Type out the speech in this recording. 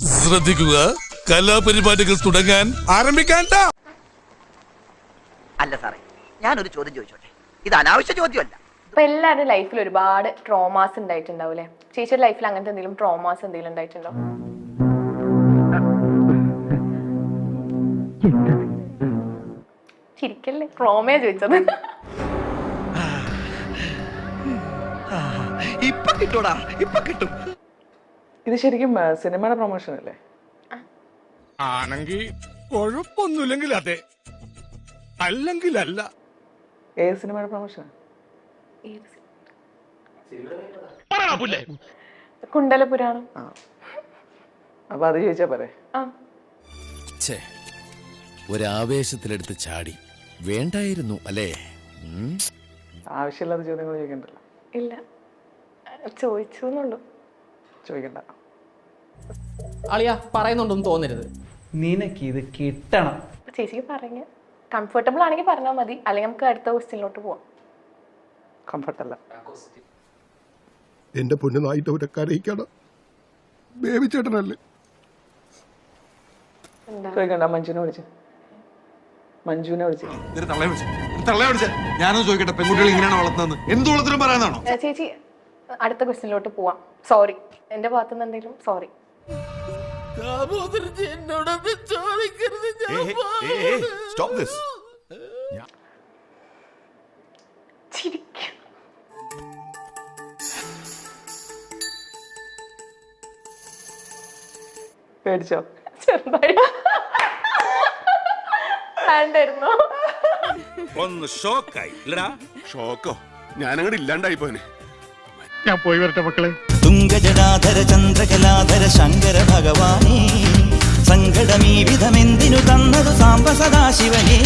ശ്രദ്ധിക്കുക, കലാപരിപാടികൾ തുടങ്ങാൻ ആരംഭിക്കാൻ. അല്ല സാറേ, ഞാനൊരു ചോദ്യം ചോദിച്ചോട്ടെ. ഇത് അനാവശ്യ ചോദ്യമല്ല. ഇപ്പൊ എല്ലാവരുടെ ലൈഫിൽ ഒരുപാട് ട്രോമാസ് ഉണ്ടായിട്ടുണ്ടാവൂലേ? ചേച്ചിയുടെ ലൈഫിൽ അങ്ങനത്തെ എന്തെങ്കിലും ട്രോമാസ് എന്തെങ്കിലും ഉണ്ടായിട്ടുണ്ടോ? ചിരിക്കല്ലേ, ട്രോമയാ ചോദിച്ചത്. ഇപ്പൊ കിട്ടൂടാ, ഇപ്പൊ കിട്ടും. ഇത് ശരിക്കും സിനിമയുടെ പ്രൊമോഷൻ അല്ലേ? ആണെങ്കിൽ കുഴപ്പമൊന്നുമില്ലെങ്കിൽ അതെ, അല്ലെങ്കിൽ അല്ല. ഏത് സിനിമയുടെ പ്രൊമോഷൻ? കുണ്ടലപുരാണം. അപ്പൊ അത് ചോദിച്ചാ പറയേ. ഒരാവേശത്തിലെടുത്ത് ചാടി വേണ്ടായിരുന്നു അല്ലേ? ആവശ്യമില്ലാത്ത ചോദ്യങ്ങൾ ചോദിക്കണ്ടല്ലോ. ഇല്ല, ചോദിച്ചു എന്നുള്ളൂ. ചോദിക്കണ്ട. അളിയ പറയുന്നുണ്ടോന്ന് തോന്നരുത്. നിനക്ക് ഇത് കിട്ടണം. ചേച്ചിക്ക് പറഞ്ഞ കംഫർട്ടബിൾ ആണെങ്കിൽ പറഞ്ഞാൽ മതി, അല്ലെങ്കിൽ നമുക്ക് അടുത്ത ക്വസ്റ്റ്യനിലോട്ട് പോവാം. കംഫർട്ടല്ല. എന്റെ പൊന്നുനായിട്ട് അവരെ കരയിക്കണം. ബേബിച്ചേട്ടനല്ലേ? ചോദിക്കണ്ട. മഞ്ജുവിനെ വിളിച്ചു. മഞ്ജുവിനെ വിളിച്ചു. ഞാനൊന്ന് ചോദിക്കട്ടെ, പെൺകുട്ടികൾ ഇങ്ങനെയാണ് വളർത്തുന്നത്? എന്ത് വളർത്തലും പറയാനാണോ? ചേച്ചി അടുത്ത ക്വസ്റ്റ്യനിലോട്ട് പോവാം. സോറി, എന്റെ ഭാഗത്തുനിന്ന് എന്തെങ്കിലും സോറി. പേടിച്ചോ? ചെറുതായി വേണ്ടായിരുന്നോ? ഒന്ന് ഷോക്കായി. ഷോക്കോ? ഞാനങ്ങോട്ട് ഇല്ലാണ്ടായി പോനെ. ഞാൻ പോയി വരട്ടെ മക്കളെ. തുംഗജടാധര ചന്ദ്രകലാധര ശങ്കര ഭഗവാനേ, സങ്കടമീ വിധമെന്തിനു തന്നതു സാംബ സദാശിവനേ.